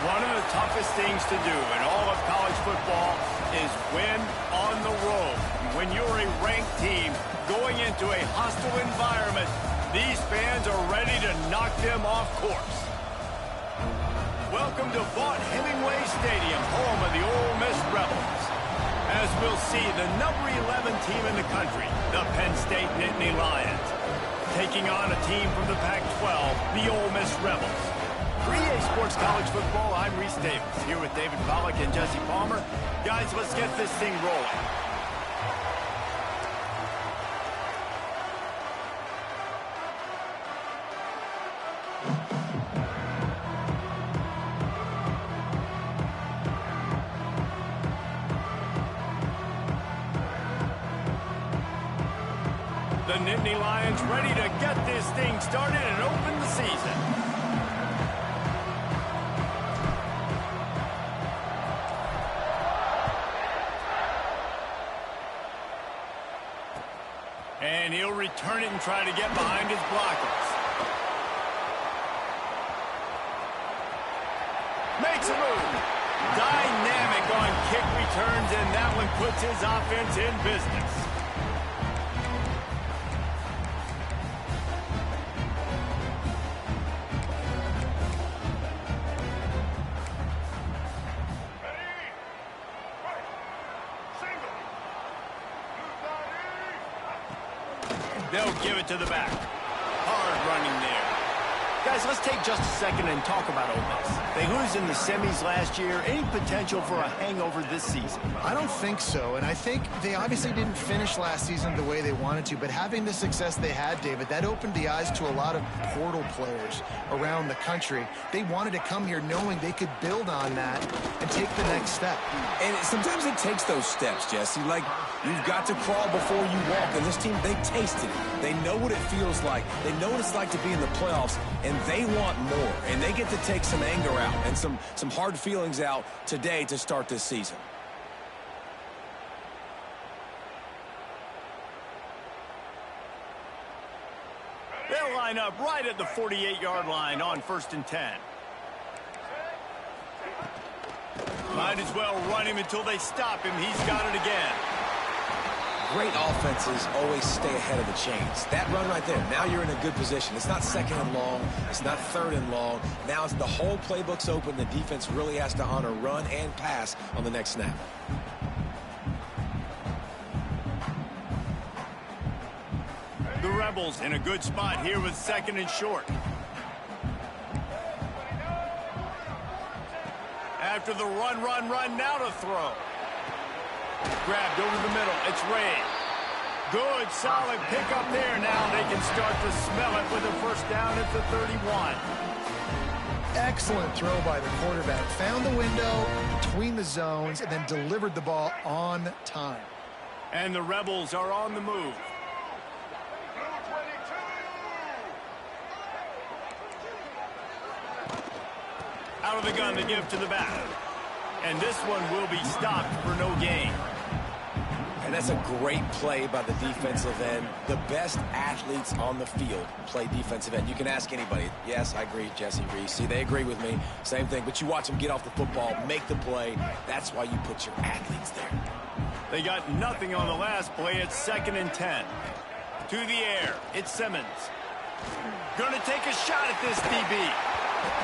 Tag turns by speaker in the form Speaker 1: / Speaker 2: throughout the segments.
Speaker 1: One of the toughest things to do in all of college football is win on the road. When you're a ranked team going into a hostile environment, these fans are ready to knock them off course. Welcome to Vaught-Hemingway Stadium, home of the Ole Miss Rebels. As we'll see, the number 11 team in the country, the Penn State Nittany Lions, taking on a team from the Pac-12, the Ole Miss Rebels. For EA Sports College Football, I'm Reese Davis, here with David Pollack and Jesse Palmer. Guys, let's get this thing rolling. The Nittany Lions ready to get this thing started and open the season. And he'll return it and try to get behind his blockers. Makes a move. Dynamic on kick returns, and that one puts his offense in business. They'll give it to the back. Hard running there. Guys, let's take just a second and talk about Ole Miss. They lose in the semis last year. Any potential for a hangover this season?
Speaker 2: I don't think so, and I think they obviously didn't finish last season the way they wanted to, but having the success they had, David, that opened the eyes to a lot of portal players around the country. They wanted to come here knowing they could build on that and take the next step.
Speaker 3: And sometimes it takes those steps, Jesse. Like, you've got to crawl before you walk, and this team, they tasted it. They know what it feels like. They know what it's like to be in the playoffs, and they want more, and they get to take some anger out and some hard feelings out today to start this season.
Speaker 1: They'll line up right at the 48-yard line on 1st and 10. Might as well run him until they stop him. He's got it again.
Speaker 3: Great offenses always stay ahead of the chains. That run right there, now you're in a good position. It's not 2nd and long. It's not 3rd and long. Now it's the whole playbook's open. The defense really has to honor run and pass on the next snap.
Speaker 1: The Rebels in a good spot here with 2nd and short. After the run, now to throw. Grabbed over the middle. It's Ray. Good, solid pickup there. Now they can start to smell it with a first down at the 31.
Speaker 2: Excellent throw by the quarterback. Found the window between the zones and then delivered the ball on time.
Speaker 1: And the Rebels are on the move. Out of the gun to give to the back. And this one will be stopped for no gain.
Speaker 3: And that's a great play by the defensive end. The best athletes on the field play defensive end. You can ask anybody. Yes, I agree, Jesse Reese. See, they agree with me. Same thing. But you watch them get off the football, make the play. That's why you put your athletes there.
Speaker 1: They got nothing on the last play. It's 2nd and 10. To the air. It's Simmons. Going to take a shot at this DB.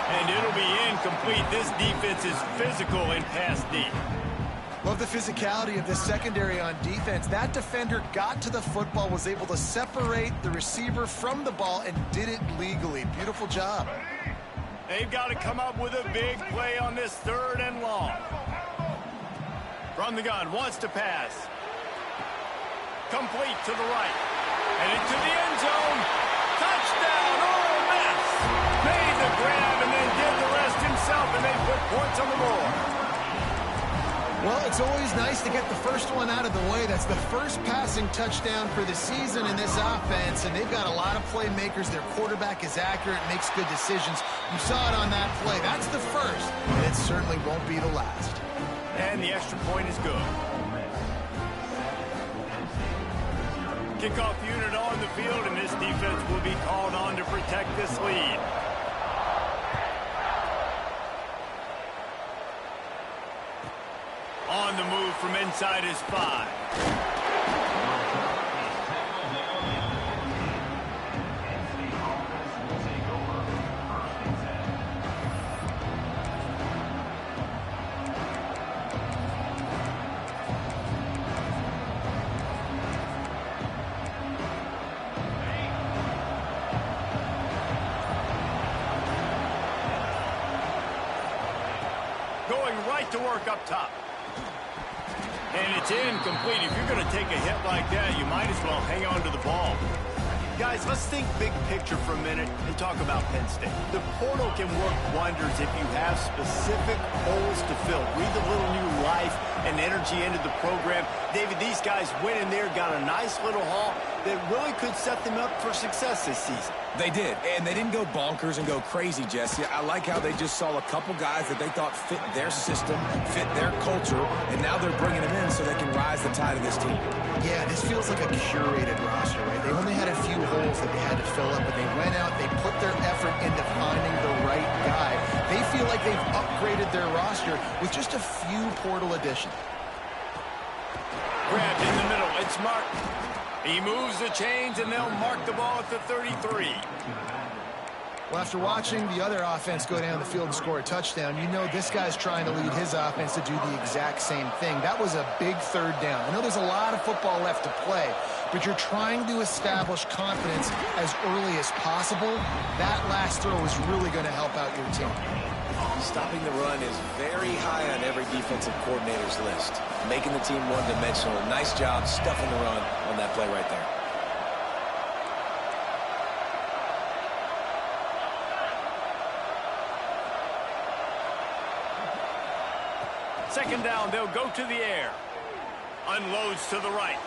Speaker 1: And it'll be incomplete. This defense is physical in pass deep.
Speaker 2: Love the physicality of this secondary on defense. That defender got to the football, was able to separate the receiver from the ball, and did it legally. Beautiful job.
Speaker 1: They've got to come up with a big play on this 3rd and long. From the gun, wants to pass. Complete to the right. And into the end zone. Touchdown, Ole Miss. Made the grab and then did the rest himself, and they put points on the board.
Speaker 2: Well, it's always nice to get the first one out of the way. That's the first passing touchdown for the season in this offense, and they've got a lot of playmakers. Their quarterback is accurate, makes good decisions. You saw it on that play. That's the first, and it certainly won't be the last.
Speaker 1: And the extra point is good. Kickoff unit on the field, and this defense will be called on to protect this lead. On the move from inside his 5. Going right to work up top. And it's incomplete. If you're going to take a hit like that, you might as well hang on to the ball. Guys, let's think big picture for a minute and talk about Penn State. The portal can work wonders if you have specific holes to fill. Breathe a little new life and energy into the program. David, these guys went in there, got a nice little haul that really could set them up for success this season.
Speaker 3: They did, and they didn't go bonkers and go crazy, Jesse. I like how they just saw a couple guys that they thought fit their system, fit their culture, and now they're bringing them in so they can rise the tide of this team.
Speaker 2: Yeah, this feels like a curated roster, right? They only had a few holes that they had to fill up, but they went out, they put their effort into finding the right guy. They feel like they've upgraded their roster with just a few portal additions.
Speaker 1: Grabbed in the middle, it's marked. He moves the chains, and they'll mark the ball at the 33.
Speaker 2: Well, after watching the other offense go down the field and score a touchdown, you know this guy's trying to lead his offense to do the exact same thing. That was a big third down. I know there's a lot of football left to play, but you're trying to establish confidence as early as possible. That last throw is really going to help out your team.
Speaker 3: Stopping the run is very high on every defensive coordinator's list. Making the team one-dimensional. Nice job stuffing the run on that play right there.
Speaker 1: Second down, they'll go to the air. Unloads to the right.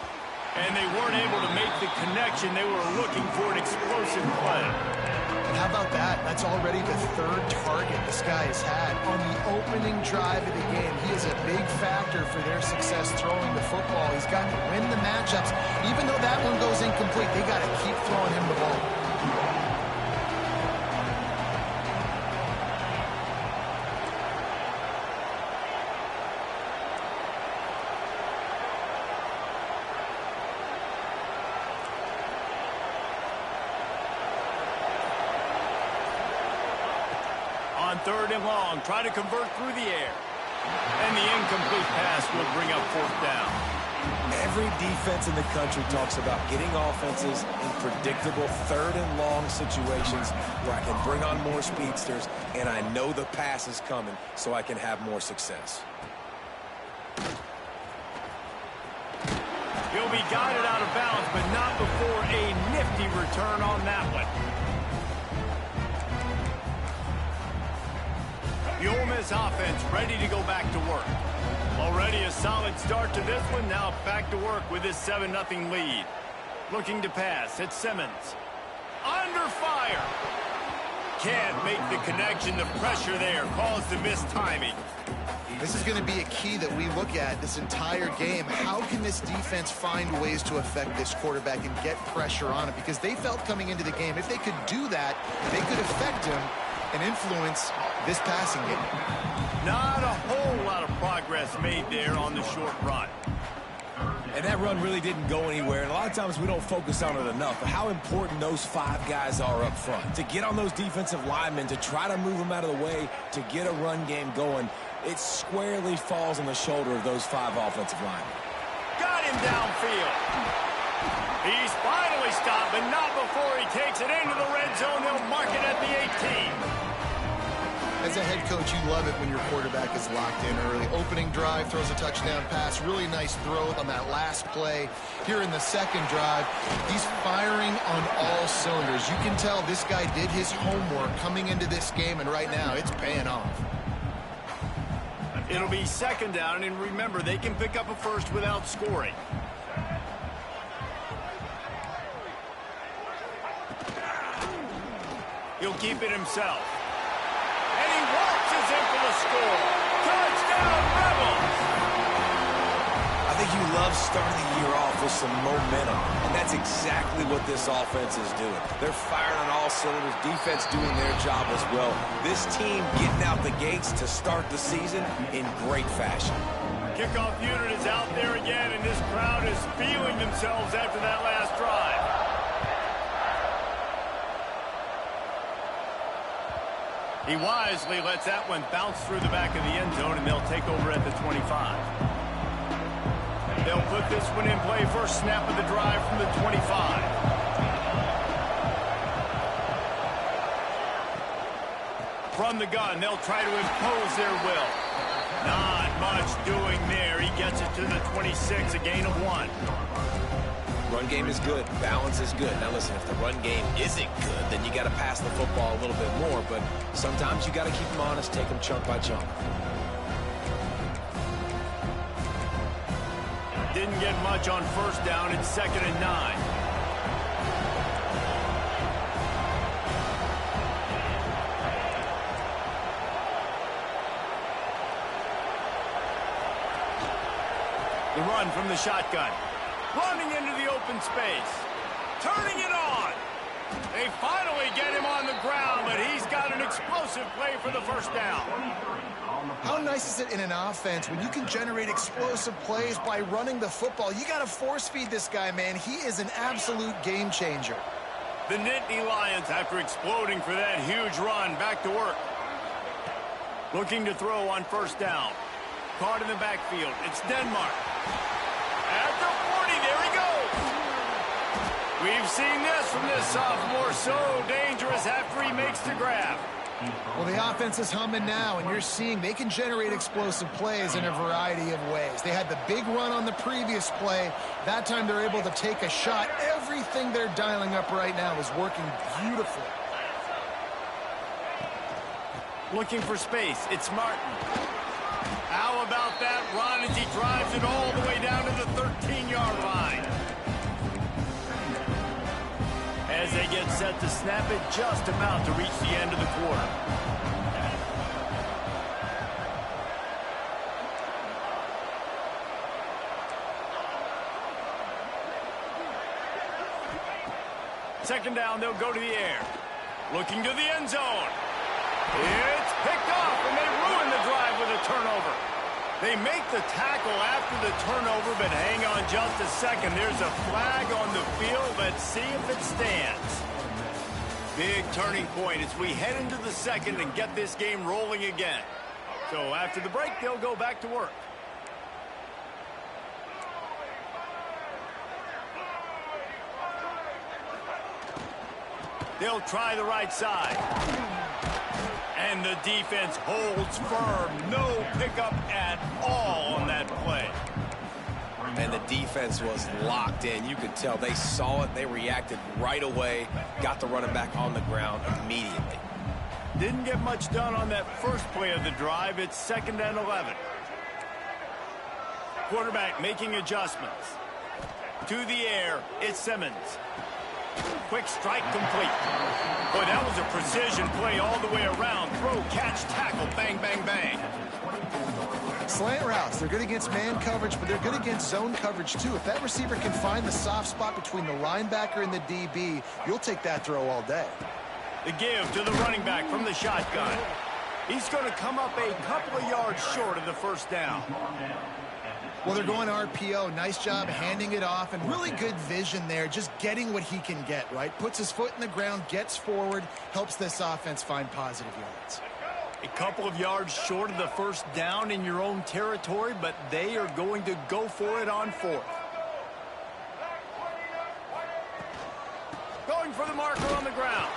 Speaker 1: And they weren't able to make the connection. They were looking for an explosive play.
Speaker 2: And how about that? That's already the third target this guy has had. On the opening drive of the game, he is a big factor for their success throwing the football. He's got to win the matchups. Even though that one goes incomplete, they got to keep throwing him the ball.
Speaker 1: On third and long, try to convert through the air. And the incomplete pass will bring up fourth down.
Speaker 3: Every defense in the country talks about getting offenses in predictable third and long situations where I can bring on more speedsters and I know the pass is coming so I can have more success.
Speaker 1: He'll be guided out of bounds, but not before a nifty return on that one. The Ole Miss offense ready to go back to work. Already a solid start to this one. Now back to work with this 7-0 lead. Looking to pass. It's Simmons. Under fire. Can't make the connection. The pressure there caused the mistiming.
Speaker 2: This is going to be a key that we look at this entire game. How can this defense find ways to affect this quarterback and get pressure on him? Because they felt coming into the game, if they could do that, they could affect him and influence this passing game.
Speaker 1: Not a whole lot of progress made there on the short run.
Speaker 3: And that run really didn't go anywhere. And a lot of times we don't focus on it enough. But how important those 5 guys are up front. To get on those defensive linemen, to try to move them out of the way, to get a run game going, it squarely falls on the shoulder of those 5 offensive linemen.
Speaker 1: Got him downfield. He's finally stopped, but not before he takes it into the red zone. They'll mark it at the 18.
Speaker 2: As a head coach, you love it when your quarterback is locked in early. Opening drive, throws a touchdown pass. Really nice throw on that last play. Here in the second drive, he's firing on all cylinders. You can tell this guy did his homework coming into this game, and right now it's paying off.
Speaker 1: It'll be second down, and remember, they can pick up a first without scoring. He'll keep it himself. And he waltzes in for the score. Touchdown, Rebels!
Speaker 3: I think you love starting the year off with some momentum, and that's exactly what this offense is doing. They're firing on all cylinders, defense doing their job as well. This team getting out the gates to start the season in great fashion.
Speaker 1: Kickoff unit is out there again, and this crowd is feeling themselves after that last drive. He wisely lets that one bounce through the back of the end zone, and they'll take over at the 25. They'll put this one in play. First snap of the drive from the 25. From the gun, they'll try to impose their will. Not much doing there. He gets it to the 26, a gain of 1.
Speaker 3: Run game is good. Balance is good. Now listen, if the run game isn't good, then you got to pass the football a little bit more. But sometimes you got to keep them honest, take them chunk by chunk.
Speaker 1: Didn't get much on first down. It's 2nd and 9. The run from the shotgun. Running into the open space. Turning it on. They finally get him on the ground, but he's got an explosive play for the first down.
Speaker 2: How nice is it in an offense when you can generate explosive plays by running the football? You got to force feed this guy, man. He is an absolute game changer.
Speaker 1: The Nitty Lions, after exploding for that huge run, back to work. Looking to throw on first down. Caught in the backfield. It's Denmark. At the 40, there he goes. We've seen this from this sophomore, so dangerous after he makes the grab.
Speaker 2: Well, the offense is humming now, and you're seeing they can generate explosive plays in a variety of ways. They had the big run on the previous play. That time they're able to take a shot. Everything they're dialing up right now is working beautifully.
Speaker 1: Looking for space. It's Martin. How about that run as he drives it all the way down to the 13-yard line? As they get set to snap it, just about to reach the end of the quarter. Second down, they'll go to the air. Looking to the end zone. It's picked off, and they ruin the drive with a turnover. They make the tackle after the turnover, but hang on just a second. There's a flag on the field. Let's see if it stands. Big turning point as we head into the second and get this game rolling again. So after the break, they'll go back to work. They'll try the right side. And the defense holds firm. No pickup at all on that play.
Speaker 3: And the defense was locked in. You could tell they saw it. They reacted right away. Got the running back on the ground immediately.
Speaker 1: Didn't get much done on that first play of the drive. It's 2nd and 11. Quarterback making adjustments. To the air, it's Simmons. Quick strike complete. Boy, that was a precision play all the way around. Throw, catch, tackle, bang, bang, bang.
Speaker 2: Slant routes, they're good against man coverage, but they're good against zone coverage too. If that receiver can find the soft spot between the linebacker and the DB, you'll take that throw all day.
Speaker 1: The give to the running back from the shotgun. He's going to come up a couple of yards short of the first down.
Speaker 2: Well, they're going RPO. Nice job handing it off, and really good vision there, just getting what he can get, right? Puts his foot in the ground, gets forward, helps this offense find positive yards.
Speaker 1: A couple of yards short of the first down in your own territory, but they are going to go for it on fourth. Going for the marker on the ground.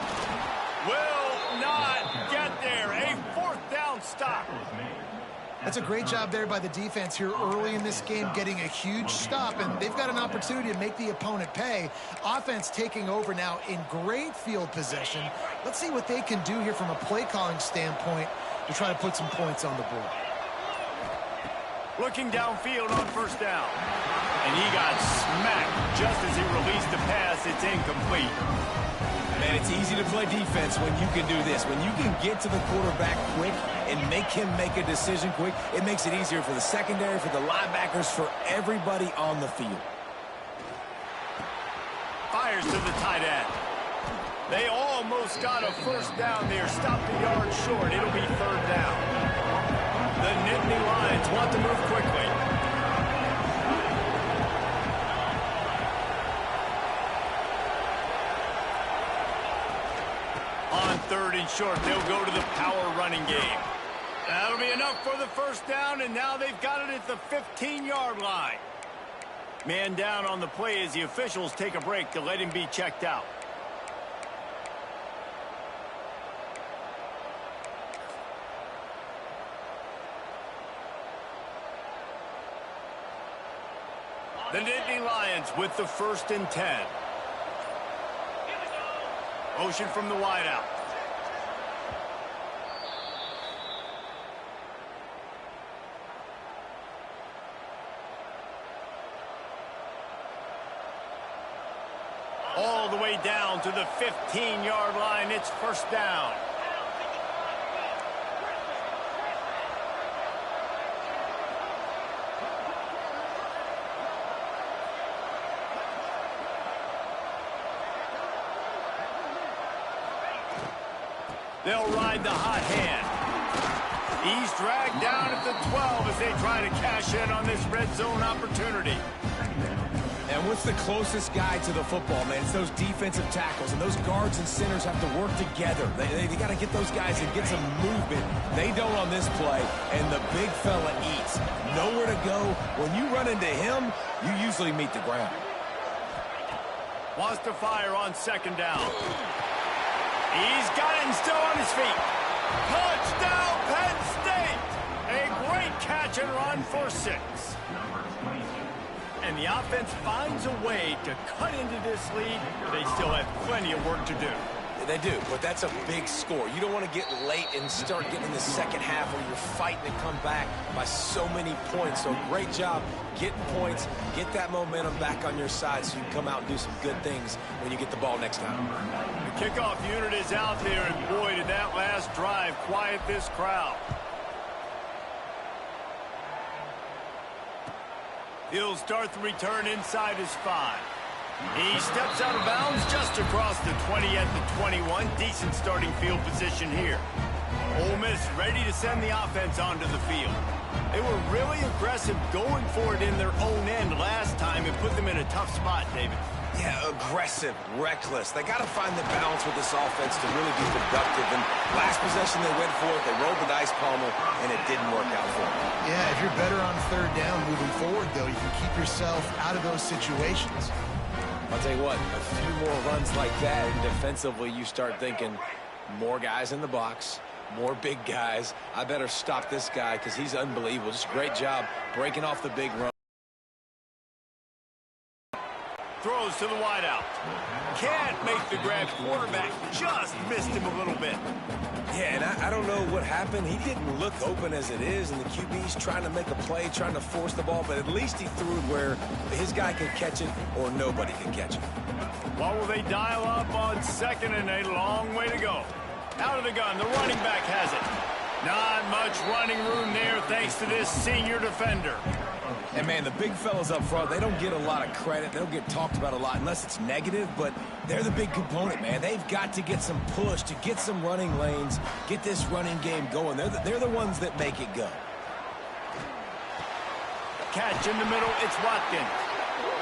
Speaker 1: Will not get there. A 4th down stop.
Speaker 2: That's a great job there by the defense here early in this game, getting a huge stop, and they've got an opportunity to make the opponent pay. Offense taking over now in great field possession. Let's see what they can do here from a play calling standpoint to try to put some points on the board.
Speaker 1: Looking downfield on first down. And he got smacked just as he released the pass. It's incomplete.
Speaker 3: Man, it's easy to play defense when you can do this. When you can get to the quarterback quick and make him make a decision quick, it makes it easier for the secondary, for the linebackers, for everybody on the field.
Speaker 1: Fires to the tight end. They almost got a first down there. Stopped a yard short. It'll be 3rd down. The Nitty Lions want to move quickly. On 3rd and short, they'll go to the power running game. That'll be enough for the first down, and now they've got it at the 15-yard line. Man down on the play as the officials take a break to let him be checked out. The Nitty Lions with the 1st and 10. Motion from the wideout. All the way down to the 15-yard line. It's 1st down. They'll ride the hot hand. He's dragged down at the 12 as they try to cash in on this red zone opportunity.
Speaker 3: And what's the closest guy to the football, man? It's those defensive tackles, and those guards and centers have to work together. They got to get those guys and get some movement. They don't on this play, and the big fella eats. Nowhere to go. When you run into him, you usually meet the ground.
Speaker 1: Wants to fire on 2nd down. He's got it and still on his feet. Touchdown, Penn State! A great catch and run for 6. And the offense finds a way to cut into this lead. They still have plenty of work to do.
Speaker 3: They do, but that's a big score. You don't want to get late and start getting in the second half where you're fighting to come back by so many points. So great job getting points, get that momentum back on your side so you can come out and do some good things when you get the ball next time.
Speaker 1: The kickoff unit is out there, and boy, did that last drive quiet this crowd. He'll start the return inside his 5. He steps out of bounds just across the 20 at the 21. Decent starting field position here. Ole Miss ready to send the offense onto the field. They were really aggressive going for it in their own end last time and put them in a tough spot, David.
Speaker 3: Yeah, aggressive, reckless. They got to find the balance with this offense to really be productive. And last possession they went for it, they rolled the dice pommel, and it didn't work out for them.
Speaker 2: Yeah, if you're better on 3rd down moving forward, though, you can keep yourself out of those situations.
Speaker 3: I'll tell you what, a few more runs like that, and defensively you start thinking more guys in the box, more big guys. I better stop this guy because he's unbelievable. Just a great job breaking off the big run.
Speaker 1: Throws to the wideout. Can't make the grab. Quarterback just missed him a little bit.
Speaker 3: Yeah, and I don't know what happened. He didn't look open as it is, and the QB's trying to make a play, trying to force the ball, but at least he threw it where his guy can catch it or nobody can catch it.
Speaker 1: What will they dial up on 2nd and a long way to go? Out of the gun, the running back has it. Not much running room there thanks to this senior defender.
Speaker 3: And, man, the big fellas up front, they don't get a lot of credit. They don't get talked about a lot unless it's negative, but they're the big component, man. They've got to get some push, to get some running lanes, get this running game going. They're the ones that make it go.
Speaker 1: Catch in the middle, it's Watkins.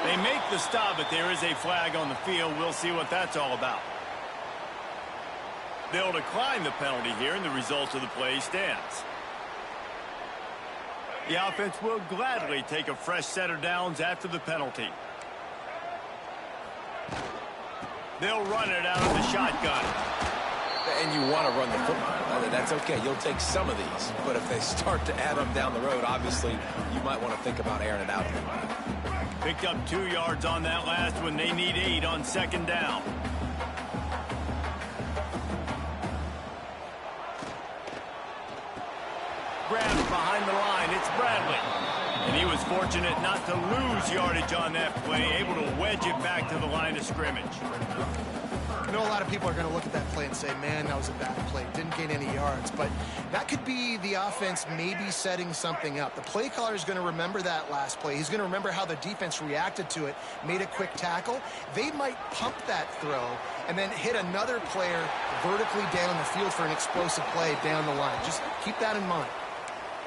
Speaker 1: They make the stop, but there is a flag on the field. We'll see what that's all about. They'll decline the penalty here, and the result of the play stands. The offense will gladly take a fresh set of downs after the penalty. They'll run it out of the shotgun.
Speaker 3: And you want to run the football. That's okay. You'll take some of these. But if they start to add them down the road, obviously, you might want to think about airing it out a little bit.
Speaker 1: Picked up 2 yards on that last one. They need 8 on 2nd down. Grabs behind the line. It's Bradley. And he was fortunate not to lose yardage on that play, able to wedge it back to the line of scrimmage.
Speaker 2: I know a lot of people are going to look at that play and say, man, that was a bad play. Didn't gain any yards. But that could be the offense maybe setting something up. The play caller is going to remember that last play. He's going to remember how the defense reacted to it, made a quick tackle. They might pump that throw and then hit another player vertically down the field for an explosive play down the line. Just keep that in mind.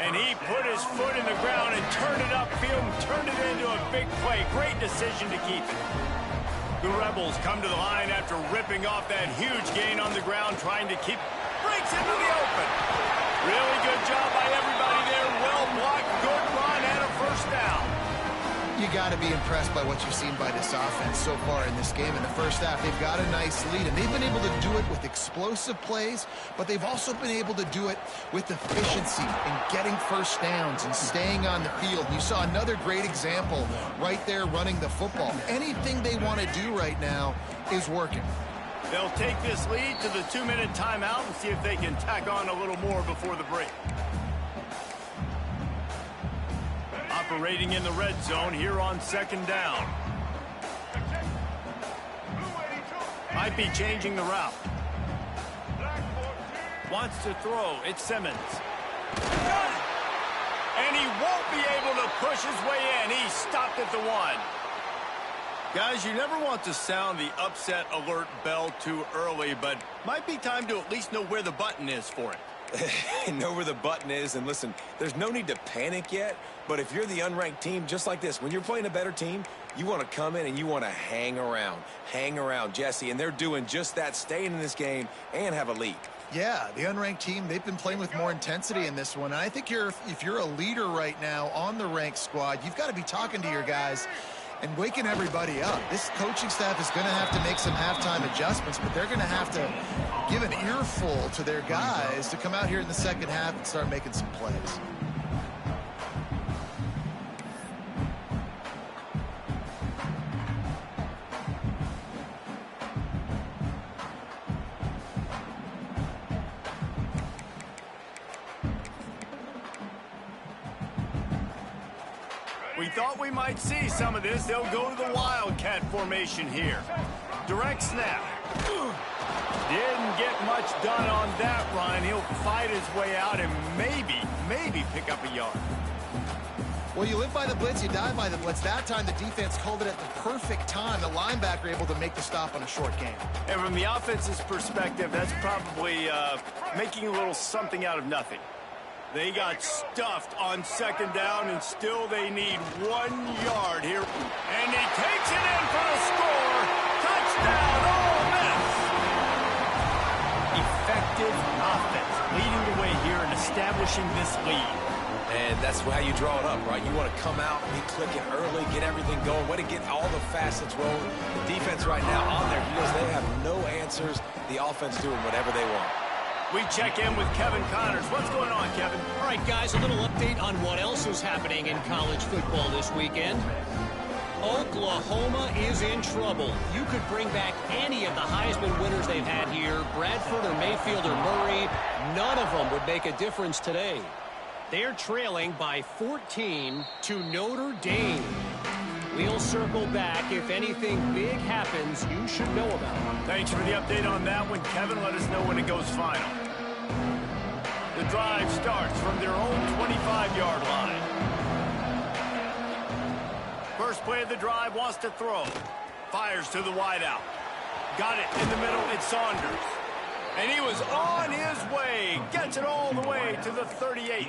Speaker 1: And he put his foot in the ground and turned it upfield and turned it into a big play. Great decision to keep it. The Rebels come to the line after ripping off that huge gain on the ground, trying to keep... breaks into the open. Really good job by everybody there. Well blocked, good run, and a first down.
Speaker 2: You got to be impressed by what you've seen by this offense so far in this game. In the first half, they've got a nice lead, and they've been able to do it with explosive plays, but they've also been able to do it with efficiency and getting first downs and staying on the field. You saw another great example right there running the football. Anything they want to do right now is working.
Speaker 1: They'll take this lead to the 2-minute timeout and see if they can tack on a little more before the break. Operating in the red zone here on second down. Might be changing the route. Wants to throw. It's Simmons. Got it! And he won't be able to push his way in. He stopped at the 1. Guys, you never want to sound the upset alert bell too early, but might be time to at least know where the button is for it.
Speaker 3: Know where the button is, and listen, there's no need to panic yet, but if you're the unranked team, just like this, when you're playing a better team, you want to come in and you want to hang around, Jesse, and they're doing just that, staying in this game and have a lead.
Speaker 2: Yeah, the unranked team, they've been playing with more intensity in this one, and I think if you're a leader right now on the ranked squad, you've got to be talking to your guys and waking everybody up. This coaching staff is going to have to make some halftime adjustments, but they're going to have to give an earful to their guys to come out here in the second half and start making some plays.
Speaker 1: We thought we might see some of this. They'll go to the Wildcat formation here. Direct snap. Didn't get much done on that run. He'll fight his way out and maybe pick up a yard.
Speaker 2: Well, you live by the blitz, you die by the blitz. That time the defense called it at the perfect time. The linebacker able to make the stop on a short gain.
Speaker 1: And from the offense's perspective, that's probably making a little something out of nothing. They got stuffed on second down, and still they need 1 yard here. And he takes it in for the score. Touchdown, Ole Miss. Effective offense, leading the way here and establishing this lead.
Speaker 3: And that's how you draw it up, right? You want to come out, be clicking early, get everything going, way to get all the facets rolling. The defense right now on their heels, they have no answers. The offense doing whatever they want.
Speaker 1: We check in with Kevin Connors. What's going on, Kevin?
Speaker 4: All right, guys, a little update on what else is happening in college football this weekend. Oklahoma is in trouble. You could bring back any of the Heisman winners they've had here, Bradford or Mayfield or Murray. None of them would make a difference today. They're trailing by 14 to Notre Dame. We'll circle back. If anything big happens, you should know about it.
Speaker 1: Thanks for the update on that one, Kevin. Let us know when it goes final. The drive starts from their own 25-yard line. First play of the drive, wants to throw. Fires to the wideout. Got it in the middle, it's Saunders. And he was on his way. Gets it all the way to the 38.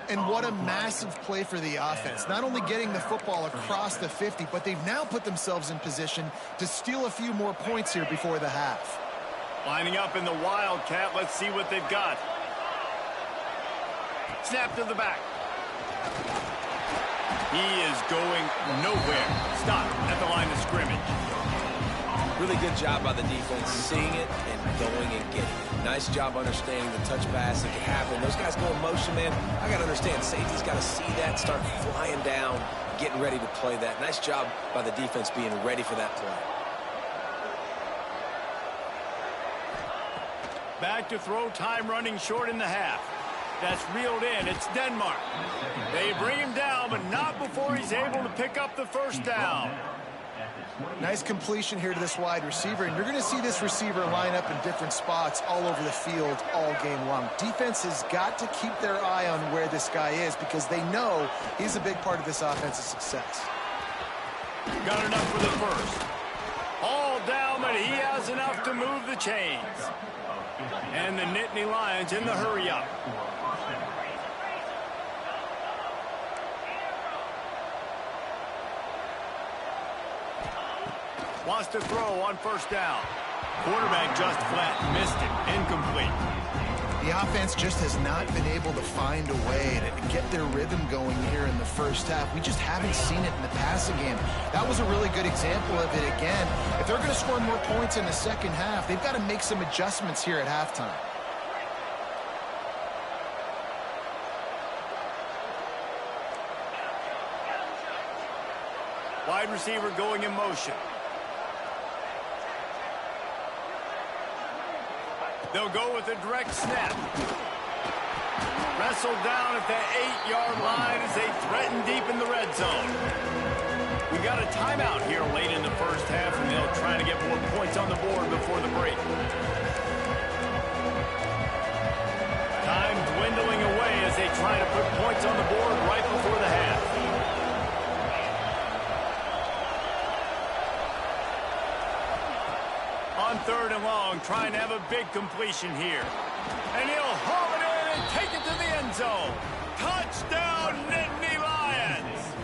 Speaker 2: And what a massive play for the offense. Not only getting the football across the 50, but they've now put themselves in position to steal a few more points here before the half.
Speaker 1: Lining up in the Wildcat. Let's see what they've got. Snap to the back. He is going nowhere. Stop at the line of scrimmage.
Speaker 3: Really good job by the defense, seeing it and going and getting it. Nice job understanding the touch pass that can happen. Those guys go in motion, man. I got to understand, safety's got to see that, start flying down, getting ready to play that. Nice job by the defense being ready for that play.
Speaker 1: Back to throw, time running short in the half. That's reeled in. It's Denmark. They bring him down, but not before he's able to pick up the first down.
Speaker 2: Nice completion here to this wide receiver, and you're going to see this receiver line up in different spots all over the field all game long. Defense has got to keep their eye on where this guy is because they know he's a big part of this offensive success.
Speaker 1: Got enough for the first. All down, but he has enough to move the chains. And the Nittany Lions in the hurry up. Wants to throw on first down. Quarterback just flat. Missed it. Incomplete.
Speaker 2: The offense just has not been able to find a way to get their rhythm going here in the first half. We just haven't seen it in the passing game. That was a really good example of it again. If they're going to score more points in the second half, they've got to make some adjustments here at halftime.
Speaker 1: Wide receiver going in motion. They'll go with a direct snap. Wrestled down at the 8-yard line as they threaten deep in the red zone. We got a timeout here late in the first half, and they'll try to get more points on the board before the break. Time dwindling away as they try to put points on the board right before the half. On third and long, trying to have a big completion here. And he'll haul it in and take it to the end zone. Touchdown, Nitty Lions!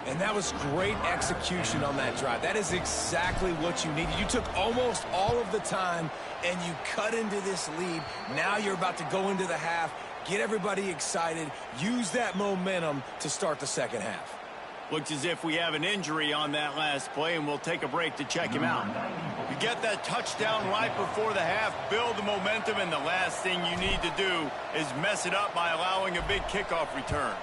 Speaker 3: And that was great execution on that drive. That is exactly what you needed. You took almost all of the time, and you cut into this lead. Now you're about to go into the half, get everybody excited, use that momentum to start the second half.
Speaker 1: Looks as if we have an injury on that last play, and we'll take a break to check him out. You get that touchdown right before the half, build the momentum, and the last thing you need to do is mess it up by allowing a big kickoff return.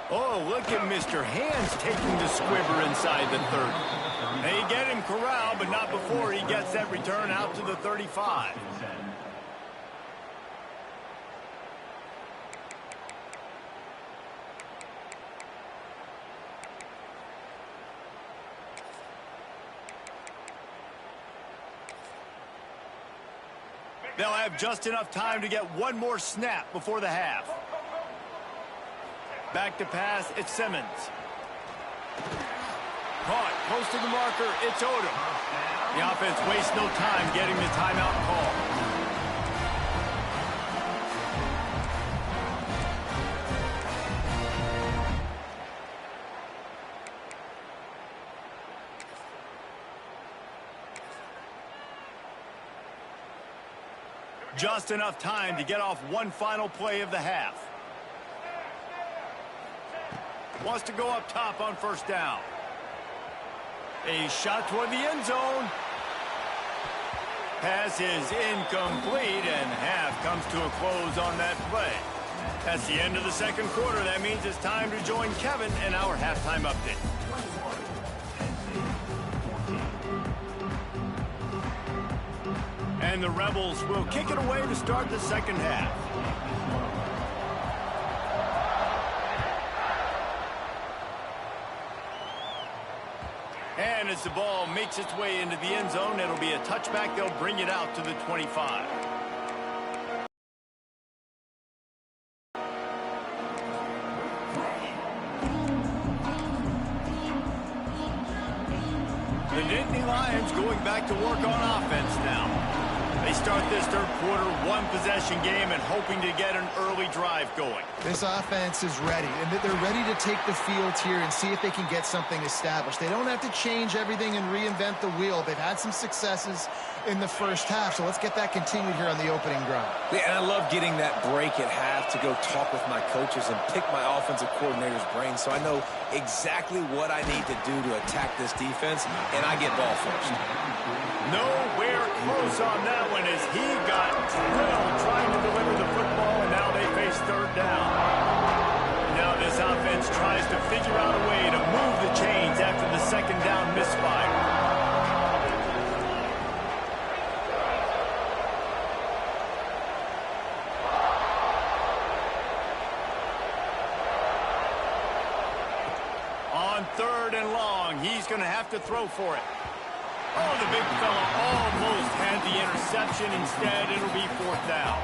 Speaker 1: Oh, look at Mr. Hands taking the squibber inside the 30. They get him corralled, but not before he gets that return out to the 35. They'll have just enough time to get one more snap before the half. Back to pass, it's Simmons. Caught, close to the marker, it's Odom. The offense wastes no time getting the timeout call. Just enough time to get off one final play of the half. Wants to go up top on first down. A shot toward the end zone. Pass is incomplete, and half comes to a close on that play. That's the end of the second quarter. That means it's time to join Kevin in our halftime update. And the Rebels will kick it away to start the second half. And as the ball makes its way into the end zone, it'll be a touchback. They'll bring it out to the 25. The Nitty Lions going back to work on offense now. They start this third quarter one-possession game and hoping to get an early drive going.
Speaker 2: This offense is ready, and they're ready to take the field here and see if they can get something established. They don't have to change everything and reinvent the wheel. They've had some successes in the first half, so let's get that continued here on the opening drive.
Speaker 3: Yeah, and I love getting that break at half to go talk with my coaches and pick my offensive coordinator's brain so I know exactly what I need to do to attack this defense, and I get ball first.
Speaker 1: Nowhere close on that one as he got drilled trying to deliver the football, and now they face third down. Now this offense tries to figure out a way to move the chains after the second down misfire. On third and long, he's going to have to throw for it. Oh, the big fella almost had the interception. Instead, it'll be fourth down.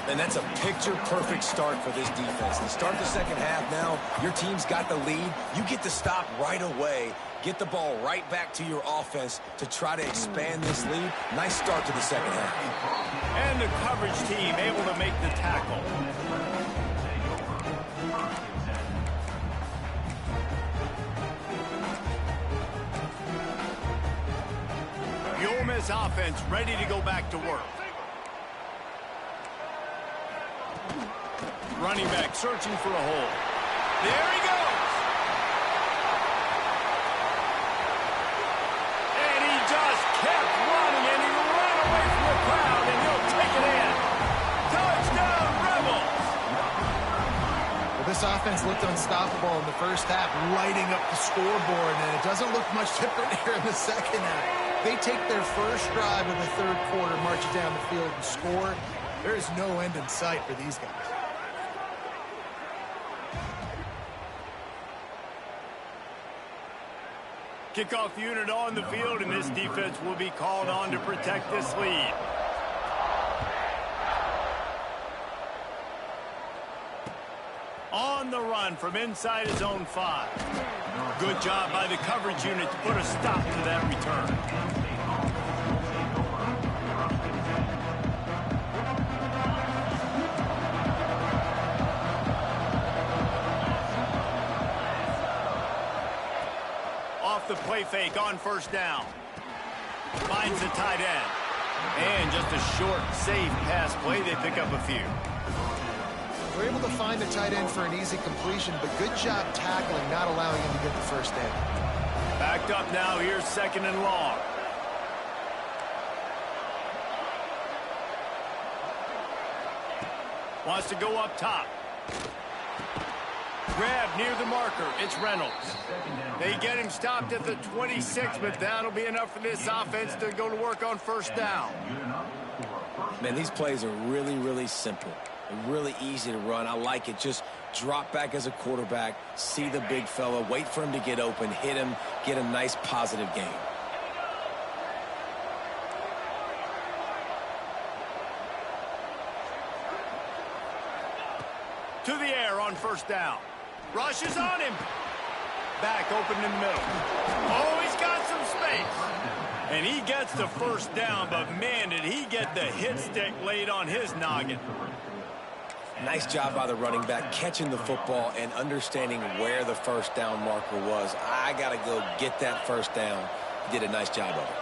Speaker 3: And that's a picture-perfect start for this defense. To start the second half now, your team's got the lead. You get to stop right away, get the ball right back to your offense to try to expand this lead. Nice start to the second half.
Speaker 1: And the coverage team able to make the tackle. The Ole Miss offense ready to go back to work. Running back searching for a hole. There he goes. And he just kept running, and he ran away from the crowd, and he'll take it in. Touchdown, Rebels!
Speaker 2: Well, this offense looked unstoppable in the first half, lighting up the scoreboard, and it doesn't look much different here in the second half. They take their first drive of the third quarter, march it down the field, and score. There is no end in sight for these guys.
Speaker 1: Kickoff unit on the field, and this defense will be called on to protect this lead. On the run from inside his own 5. Good job by the coverage unit to put a stop to that return. Off the play fake on first down. Finds the tight end. And just a short, safe pass play. They pick up a few.
Speaker 2: We're able to find the tight end for an easy completion, but good job tackling, not allowing him to get the first down.
Speaker 1: Backed up now. Here's second and long. Wants to go up top. Grab near the marker. It's Reynolds. They get him stopped at the 26, but that'll be enough for this offense to go to work on first down.
Speaker 3: Man, these plays are really, really simple. Really easy to run. I like it. Just drop back as a quarterback, see the big fella, wait for him to get open, hit him, get a nice positive gain.
Speaker 1: To the air on first down. Rushes on him. Back open in the middle. Oh, he's got some space. And he gets the first down, but man, did he get the hit stick laid on his noggin.
Speaker 3: Nice job by the running back, catching the football and understanding where the first down marker was. I got to go get that first down. He did a nice job of it.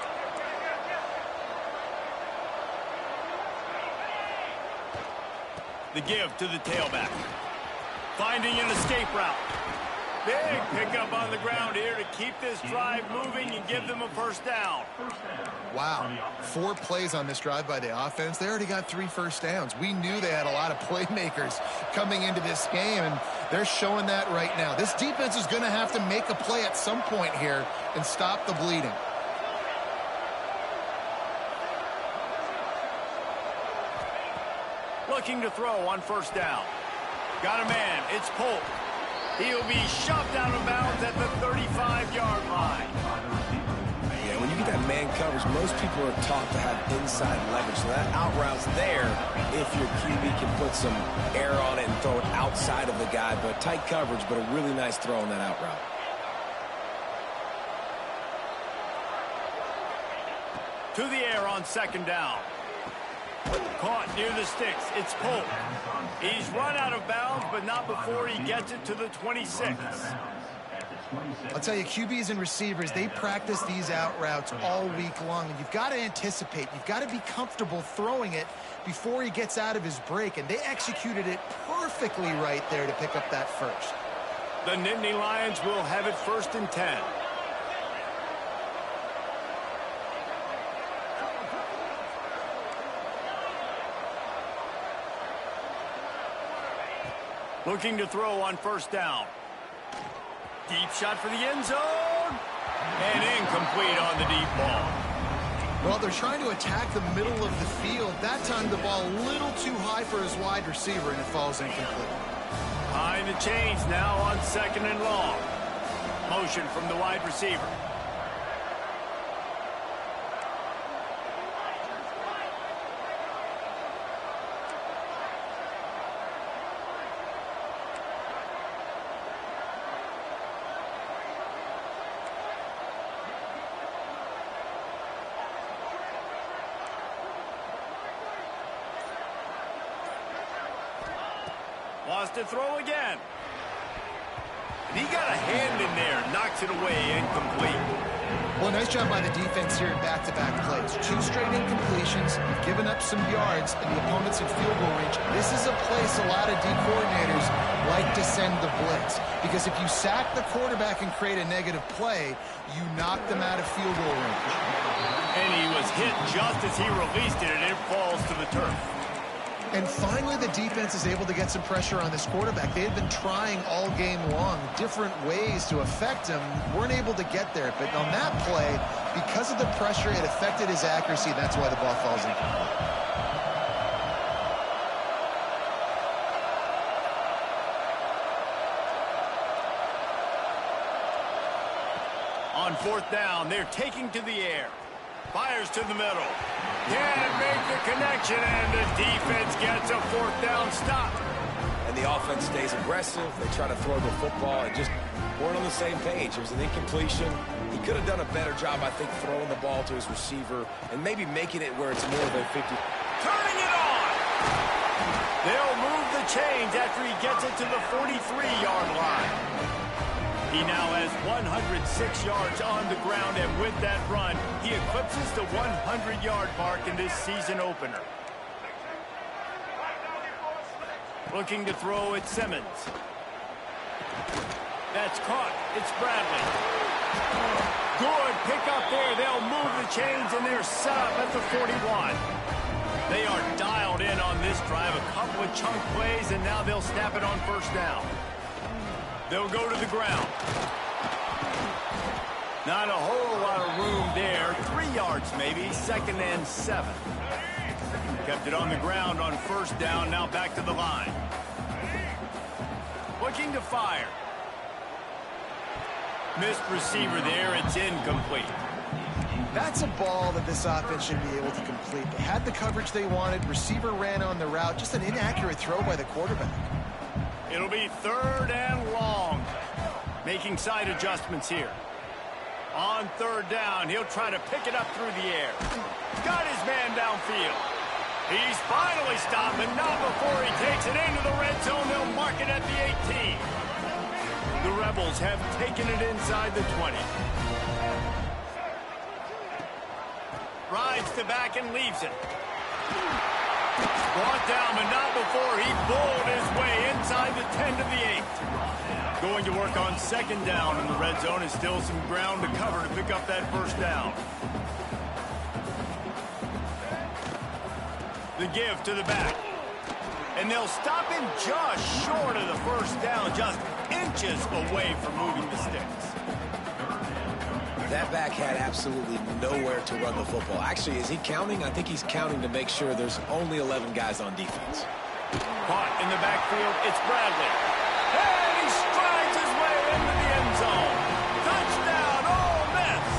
Speaker 1: The give to the tailback. Finding an escape route. Big pickup on the ground here to keep this drive moving and give them a first down.
Speaker 2: Wow. 4 plays on this drive by the offense. They already got 3 first downs. We knew they had a lot of playmakers coming into this game, and they're showing that right now. This defense is going to have to make a play at some point here and stop the bleeding.
Speaker 1: Looking to throw on first down. Got a man. It's Polk. He'll be shoved out of bounds at the 35-yard line.
Speaker 3: Yeah, when you get that man coverage, most people are taught to have inside leverage. So that out route's there if your QB can put some air on it and throw it outside of the guy. But tight coverage, but a really nice throw on that out route.
Speaker 1: To the air on second down. Caught near the sticks. It's Polk. He's run out of bounds, but not before he gets it to the 26.
Speaker 2: I'll tell you, QBs and receivers, they practice these out routes all week long, and you've got to anticipate. You've got to be comfortable throwing it before he gets out of his break, and they executed it perfectly right there to pick up that first.
Speaker 1: The Nittany Lions will have it 1st and 10. Looking to throw on first down. Deep shot for the end zone. And incomplete on the deep ball.
Speaker 2: Well, they're trying to attack the middle of the field. That time the ball a little too high for his wide receiver, and it falls incomplete.
Speaker 1: Behind the chains now on second and long. Motion from the wide receiver. Wants to throw again. And he got a hand in there, knocked takes it away, incomplete.
Speaker 2: Well, nice job by the defense here in back-to-back plays. 2 straight incompletions, giving up some yards, and the opponent's in field goal range. This is a place a lot of D coordinators like to send the blitz, because if you sack the quarterback and create a negative play, you knock them out of field goal range.
Speaker 1: And he was hit just as he released it, and it falls to the turf.
Speaker 2: And finally, the defense is able to get some pressure on this quarterback. They had been trying all game long different ways to affect him, weren't able to get there. But on that play, because of the pressure, it affected his accuracy. That's why the ball falls incomplete.
Speaker 1: On 4th down, they're taking to the air. Fires to the middle. Can't make the connection, and the defense gets a 4th down stop.
Speaker 3: And the offense stays aggressive. They try to throw the football and just weren't on the same page. It was an incompletion. He could have done a better job, I think, throwing the ball to his receiver and maybe making it where it's more than 50.
Speaker 1: Turning it on. They'll move the chains after he gets it to the 43-yard line. He now has 106 yards on the ground, and with that run, he eclipses the 100-yard mark in this season opener. Looking to throw at Simmons. That's caught. It's Bradley. Good pick up there. They'll move the chains, and they're set up at the 41. They are dialed in on this drive. A couple of chunk plays, and now they'll snap it on 1st down. They'll go to the ground. Not a whole lot of room there. 3 yards maybe. 2nd and 7. Kept it on the ground on 1st down. Now back to the line. Looking to fire. Missed receiver there. It's incomplete.
Speaker 2: That's a ball that this offense should be able to complete. They had the coverage they wanted. Receiver ran on the route. Just an inaccurate throw by the quarterback.
Speaker 1: It'll be 3rd and long. Making side adjustments here. On 3rd down, he'll try to pick it up through the air. Got his man downfield. He's finally stopped, but not before he takes it into the red zone. They'll mark it at the 18. The Rebels have taken it inside the 20. Rides the back and leaves it. Brought down, but not before he bowled his way inside the 10 to the 8. Going to work on 2nd down in the red zone. Is still some ground to cover to pick up that 1st down. The give to the back. And they'll stop him just short of the 1st down, just inches away from moving the sticks.
Speaker 3: That back had absolutely nowhere to run the football. Actually, is he counting? I think he's counting to make sure there's only 11 guys on defense.
Speaker 1: Caught in the backfield, it's Bradley. And he strides his way into the end zone. Touchdown, Ole Miss!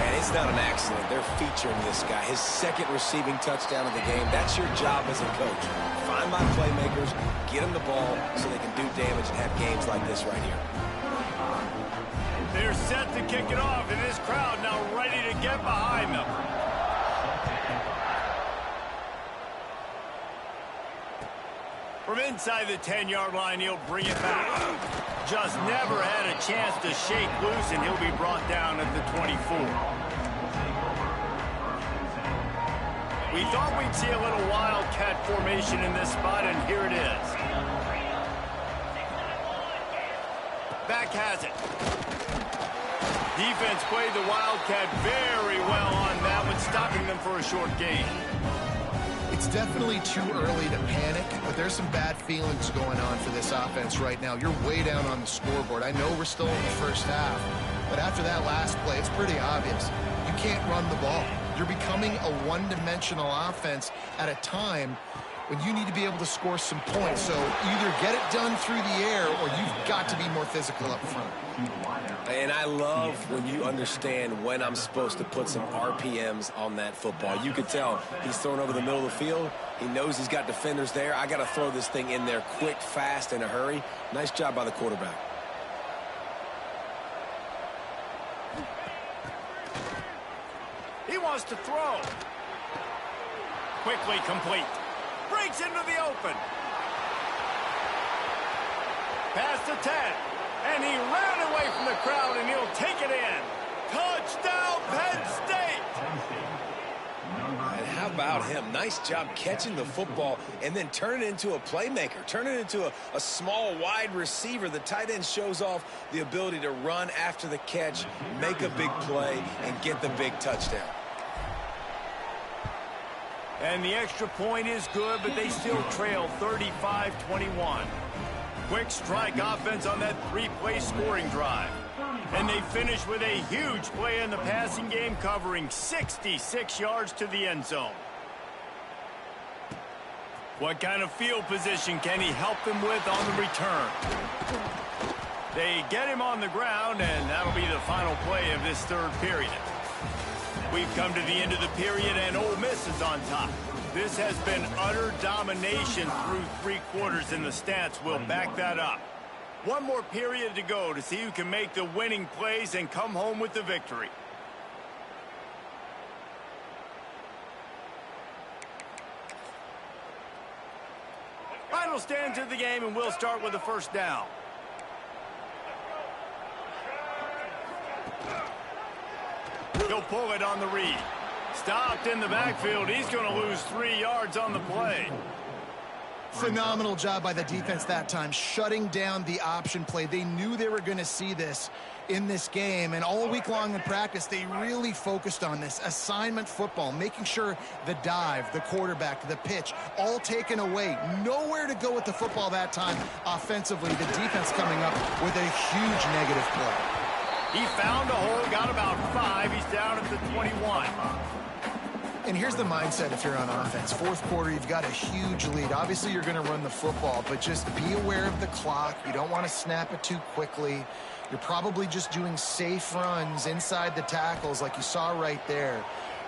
Speaker 3: And it's not an accident. They're featuring this guy. His 2nd receiving touchdown of the game. That's your job as a coach. Find my playmakers, get them the ball so they can do damage and have games like this right here.
Speaker 1: They're set to kick it off, and this crowd now ready to get behind them. From inside the 10-yard line, he'll bring it back. Just never had a chance to shake loose, and he'll be brought down at the 24. We thought we'd see a little wildcat formation in this spot, and here it is. Back has it. Defense played the Wildcat very well on that one, stopping them for a short gain.
Speaker 2: It's definitely too early to panic, but there's some bad feelings going on for this offense right now. You're way down on the scoreboard. I know we're still in the 1st half, but after that last play, it's pretty obvious. You can't run the ball. You're becoming a one-dimensional offense at a time when you need to be able to score some points. So either get it done through the air or you've got to be more physical up front.
Speaker 3: And I love when you understand when I'm supposed to put some RPMs on that football. You could tell he's thrown over the middle of the field. He knows he's got defenders there. I got to throw this thing in there quick, fast, in a hurry. Nice job by the quarterback.
Speaker 1: He wants to throw. Quickly complete. Breaks into the open. Past the 10. And he ran away from the crowd, and he'll take it in. Touchdown, Penn State!
Speaker 3: And how about him? Nice job catching the football and then turning it into a playmaker, turning it into a small, wide receiver. The tight end shows off the ability to run after the catch, make a big play, and get the big touchdown.
Speaker 1: And the extra point is good, but they still trail 35-21. Quick strike offense on that three-play scoring drive. And they finish with a huge play in the passing game, covering 66 yards to the end zone. What kind of field position can he help them with on the return? They get him on the ground, and that'll be the final play of this third period. We've come to the end of the period, and Ole Miss is on top. This has been utter domination through three quarters, and the stats will back that up. One more period to go to see who can make the winning plays and come home with the victory. Final stands of the game, and we'll start with the first down. He'll pull it on the read. Stopped in the backfield. He's going to lose 3 yards on the play.
Speaker 2: Phenomenal job by the defense that time, shutting down the option play. They knew they were going to see this in this game, and all week long in practice, they really focused on this assignment football, making sure the dive, the quarterback, the pitch, all taken away. Nowhere to go with the football that time offensively. The defense coming up with a huge negative play.
Speaker 1: He found a hole, got about 5. He's down at the 21.
Speaker 2: And here's the mindset if you're on offense. Fourth quarter, you've got a huge lead. Obviously, you're going to run the football, but just be aware of the clock. You don't want to snap it too quickly. You're probably just doing safe runs inside the tackles like you saw right there.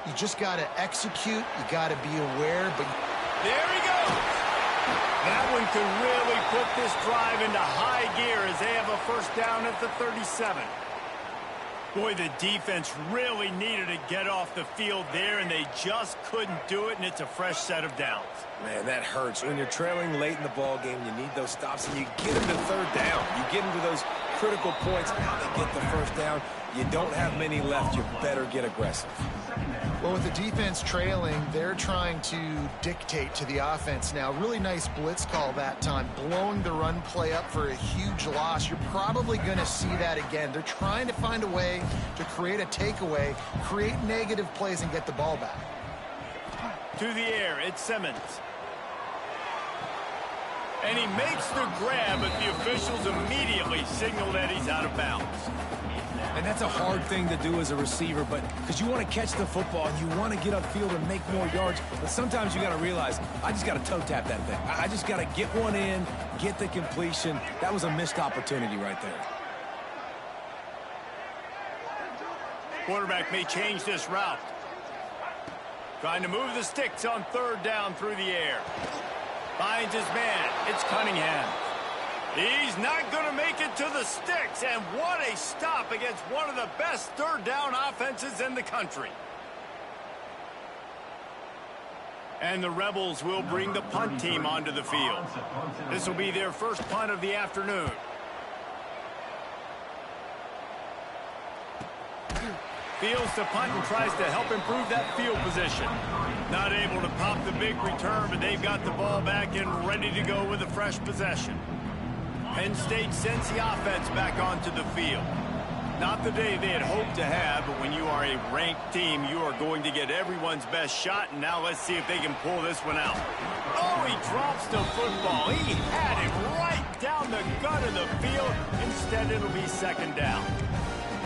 Speaker 2: You just got to execute. You got to be aware. But
Speaker 1: there he goes. That one could really put this drive into high gear as they have a first down at the 37. Boy, the defense really needed to get off the field there, and they just couldn't do it, and it's a fresh set of downs.
Speaker 3: Man, that hurts. When you're trailing late in the ball game, you need those stops, and you get them to third down. You get them to those critical points. Now they get the first down. You don't have many left. You better get aggressive.
Speaker 2: Well, with the defense trailing, they're trying to dictate to the offense now. Really nice blitz call that time, blowing the run play up for a huge loss. You're probably going to see that again. They're trying to find a way to create a takeaway, create negative plays, and get the ball back.
Speaker 1: To the air, it's Simmons. And he makes the grab, but the officials immediately signal that he's out of bounds.
Speaker 3: And that's a hard thing to do as a receiver, but because you want to catch the football and you want to get upfield and make more yards, but sometimes you got to realize, I just got to toe tap that thing. I just got to get one in, get the completion. That was a missed opportunity right there.
Speaker 1: Quarterback may change this route. Trying to move the sticks on third down through the air. Finds his man. It's Cunningham. He's not going to make it to the sticks, and what a stop against one of the best third down offenses in the country. And the Rebels will bring the punt team onto the field. This will be their first punt of the afternoon. Fields to punt and tries to help improve that field position. Not able to pop the big return, but they've got the ball back and ready to go with a fresh possession. Penn State sends the offense back onto the field. Not the day they had hoped to have, but when you are a ranked team, you are going to get everyone's best shot, and now let's see if they can pull this one out. Oh, he drops the football. He had it right down the gut of the field. Instead, it'll be second down.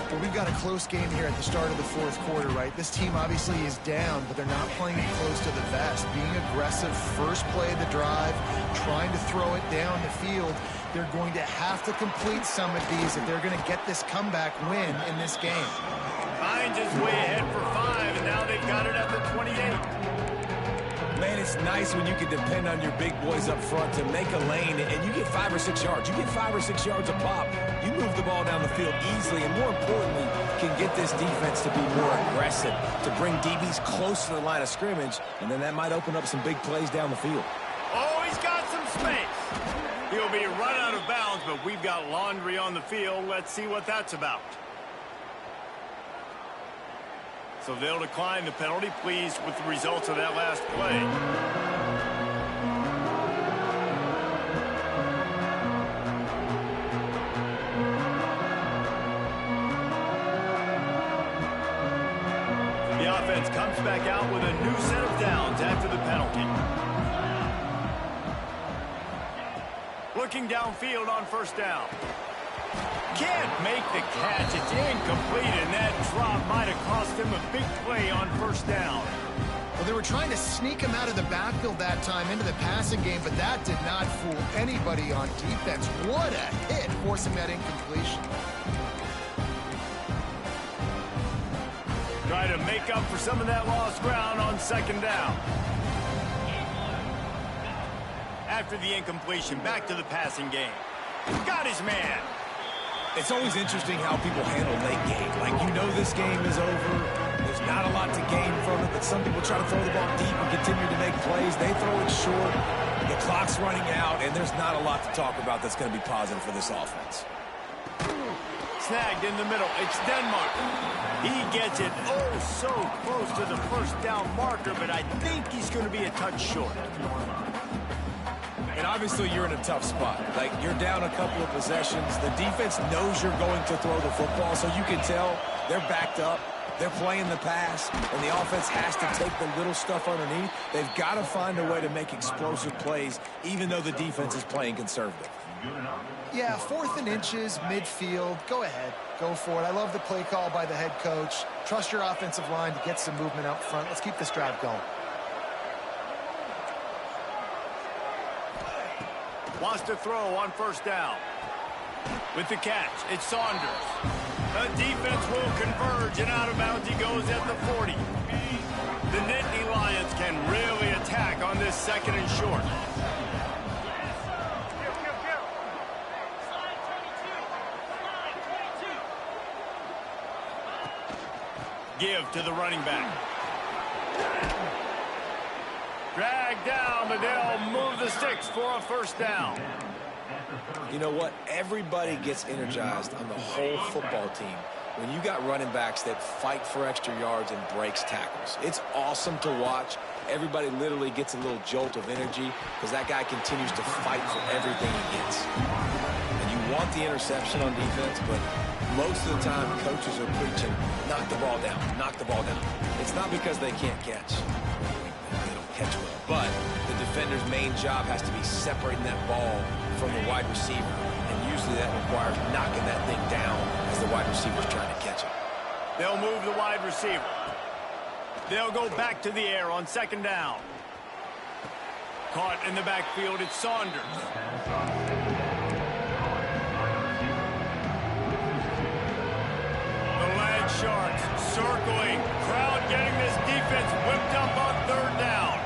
Speaker 2: Well, we've got a close game here at the start of the fourth quarter, right? This team obviously is down, but they're not playing it close to the vest. Being aggressive, first play of the drive, trying to throw it down the field. They're going to have to complete some of these if they're going to get this comeback win in this game.
Speaker 1: Finds his way ahead for 5, and now they've got it at the 28.
Speaker 3: Man, it's nice when you can depend on your big boys up front to make a lane, and you get 5 or 6 yards. You get 5 or 6 yards a pop. You move the ball down the field easily, and more importantly, can get this defense to be more aggressive, to bring DBs close to the line of scrimmage, and then that might open up some big plays down the field.
Speaker 1: Oh, he's got some space. He'll be run out of bounds, but we've got laundry on the field. Let's see what that's about. So they'll decline the penalty, pleased with the results of that last play. The offense comes back out with a new set of downs after the penalty. Looking downfield on first down. Can't make the catch. It's incomplete, and that drop might have cost him a big play on first down.
Speaker 2: Well, they were trying to sneak him out of the backfield that time into the passing game, but that did not fool anybody on defense. What a hit, forcing that incompletion.
Speaker 1: Try to make up for some of that lost ground on second down. After the incompletion, back to the passing game. Got his man.
Speaker 3: It's always interesting how people handle late game. Like, you know this game is over. There's not a lot to gain from it, but some people try to throw the ball deep and continue to make plays. They throw it short. The clock's running out, and there's not a lot to talk about that's going to be positive for this offense.
Speaker 1: Snagged in the middle. It's Denmark. He gets it so close to the first down marker, but I think he's going to be a touch short.
Speaker 3: And obviously you're in a tough spot. Like, you're down a couple of possessions. The defense knows you're going to throw the football, so you can tell they're backed up. They're playing the pass, and the offense has to take the little stuff underneath. They've got to find a way to make explosive plays, even though the defense is playing conservative.
Speaker 2: Yeah, 4th and inches, midfield. Go ahead. Go for it. I love the play call by the head coach. Trust your offensive line to get some movement up front. Let's keep this drive going.
Speaker 1: Wants to throw on first down. With the catch, it's Saunders. The defense will converge, and out of bounds he goes at the 40. The Nitty Lions can really attack on this second and short. Give to the running back. Drag down, but they'll move the sticks for a first down.
Speaker 3: You know what? Everybody gets energized on the whole football team when you got running backs that fight for extra yards and breaks tackles. It's awesome to watch. Everybody literally gets a little jolt of energy because that guy continues to fight for everything he gets. And you want the interception on defense, but most of the time coaches are preaching, knock the ball down, knock the ball down. It's not because they can't catch. They don't catch well. But the defender's main job has to be separating that ball from the wide receiver. And usually that requires knocking that thing down as the wide receiver's trying to catch it.
Speaker 1: They'll move the wide receiver. They'll go back to the air on second down. Caught in the backfield, it's Saunders. The Land Sharks circling. Crowd getting this defense whipped up on third down.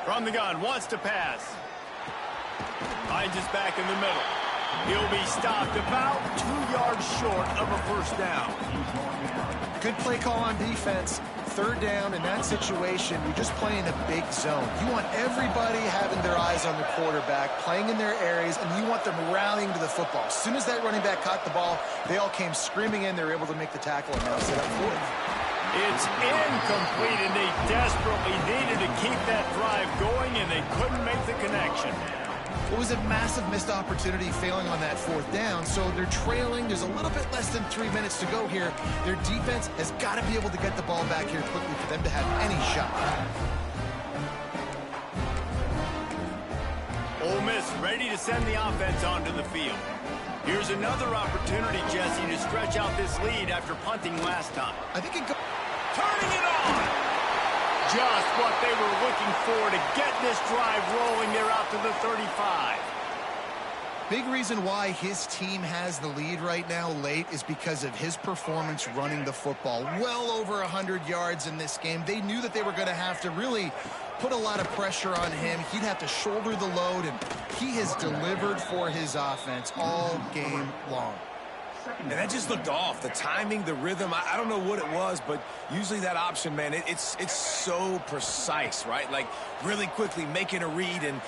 Speaker 1: From the gun, wants to pass. Finds his back in the middle. He'll be stopped about 2 yards short of a first down.
Speaker 2: Good play call on defense. Third down in that situation, you're just playing a big zone. You want everybody having their eyes on the quarterback, playing in their areas, and you want them rallying to the football. As soon as that running back caught the ball, they all came screaming in. They were able to make the tackle and now set up fourth.
Speaker 1: It's incomplete, and they desperately needed to keep that drive going, and they couldn't make the connection.
Speaker 2: It was a massive missed opportunity failing on that fourth down, so they're trailing. There's a little bit less than 3 minutes to go here. Their defense has got to be able to get the ball back here quickly for them to have any shot.
Speaker 1: Ole Miss ready to send the offense onto the field. Here's another opportunity, Jesse, to stretch out this lead after punting last time.
Speaker 2: I think it goes.
Speaker 1: Turning it on! Just what they were looking for to get this drive rolling. They're out to the 35.
Speaker 2: Big reason why his team has the lead right now late is because of his performance running the football. Well over 100 yards in this game. They knew that they were going to have to really put a lot of pressure on him. He'd have to shoulder the load, and he has delivered for his offense all game long.
Speaker 3: And that just looked off. The timing, the rhythm, I don't know what it was, but usually that option, man, it's so precise, right? Like, really quickly making a read and...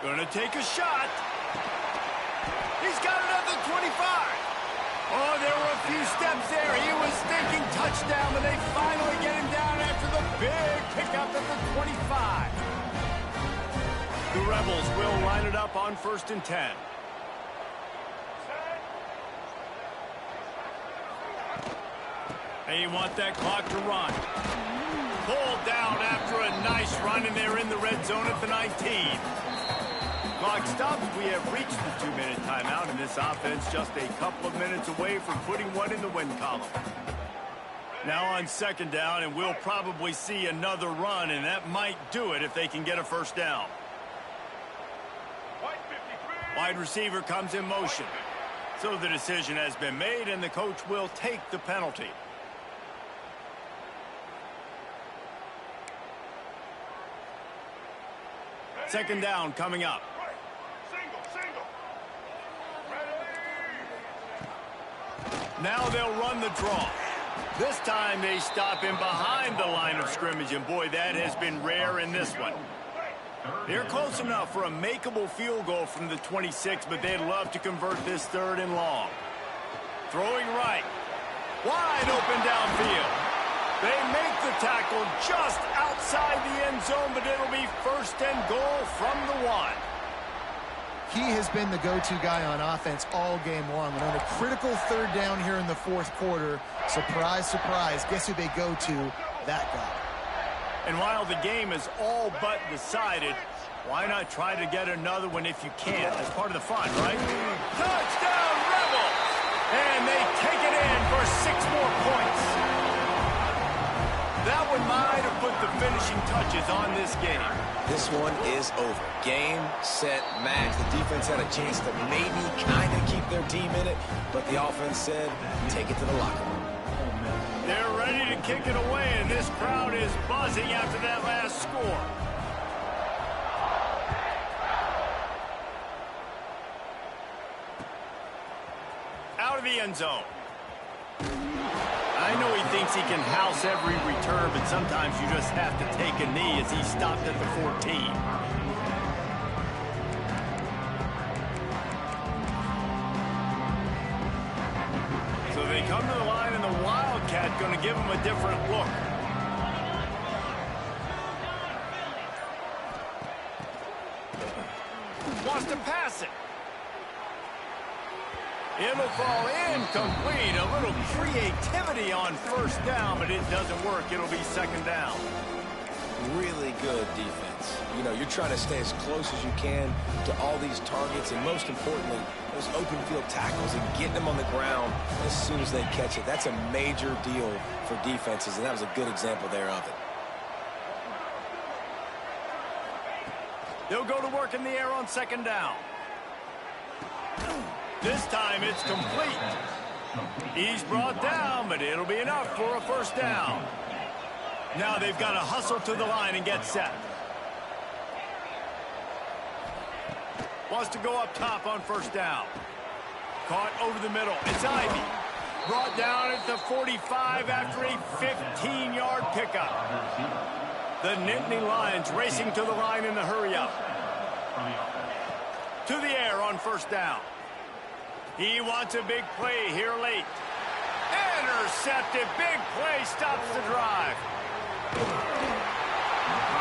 Speaker 1: Gonna take a shot. He's got it at the 25. Oh, there were a few steps there. He was thinking touchdown, but they finally get him down after the big pickup at the 25. The Rebels will line it up on 1st and 10. They want that clock to run. Pulled down after a nice run, and they're in the red zone at the 19. Clock stops. We have reached the 2-minute timeout, and this offense just a couple of minutes away from putting one in the win column. Now on 2nd down, and we'll probably see another run, and that might do it if they can get a 1st down. Wide receiver comes in motion. So the decision has been made, and the coach will take the penalty. Second down coming up. Now they'll run the draw. This time they stop him behind the line of scrimmage, and boy, that has been rare in this one. They're close enough for a makeable field goal from the 26, but they'd love to convert this 3rd and long. Throwing right. Wide open downfield. They make the tackle just outside the end zone, but it'll be 1st and goal from the 1.
Speaker 2: He has been the go-to guy on offense all game long. And on a critical 3rd down here in the 4th quarter, surprise, surprise, guess who they go to? That guy.
Speaker 1: And while the game is all but decided, why not try to get another one if you can? That's part of the fun, right? Touchdown, Rebels! And they take it in for 6 more points. That one might have put the finishing touches on this game.
Speaker 3: This one is over. Game, set, match. The defense had a chance to maybe kind of keep their team in it, but the offense said, take it to the locker room.
Speaker 1: They're ready to kick it away, and this crowd is buzzing after that last score. Out of the end zone. I know he thinks he can house every return, but sometimes you just have to take a knee as he stopped at the 14. So they come to the line, and the Wildcat going to give him a different look. Wants to pass it. It'll fall incomplete. A little creativity on 1st down, but it doesn't work. It'll be 2nd down.
Speaker 3: Really good defense. You know, you're trying to stay as close as you can to all these targets, and most importantly, those open field tackles and getting them on the ground as soon as they catch it. That's a major deal for defenses, and that was a good example there of it.
Speaker 1: They'll go to work in the air on 2nd down. This time it's complete. He's brought down, but it'll be enough for a 1st down. Now they've got to hustle to the line and get set. Wants to go up top on 1st down. Caught over the middle. It's Ivy. Brought down at the 45 after a 15-yard pickup. The Nitty Lions racing to the line in the hurry-up. To the air on 1st down. He wants a big play here late. Intercepted. Big play stops the drive.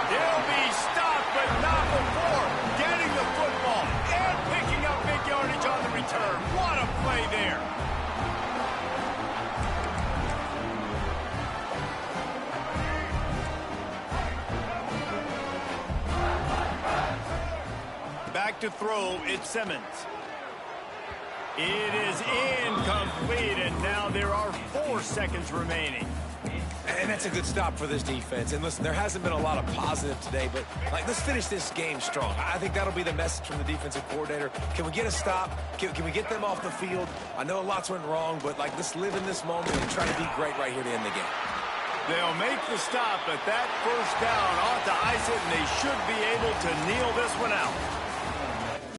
Speaker 1: He'll be stopped, but not before getting the football and picking up big yardage on the return. What a play there. Back to throw, it's Simmons. It is incomplete, and now there are 4 seconds remaining.
Speaker 3: And that's a good stop for this defense. And listen, there hasn't been a lot of positive today, but let's finish this game strong. I think that'll be the message from the defensive coordinator. Can we get a stop? Can we get them off the field? I know lots went wrong, but let's live in this moment and try to be great right here to end the game.
Speaker 1: They'll make the stop, but that 1st down ought to ice it, and they should be able to kneel this one out.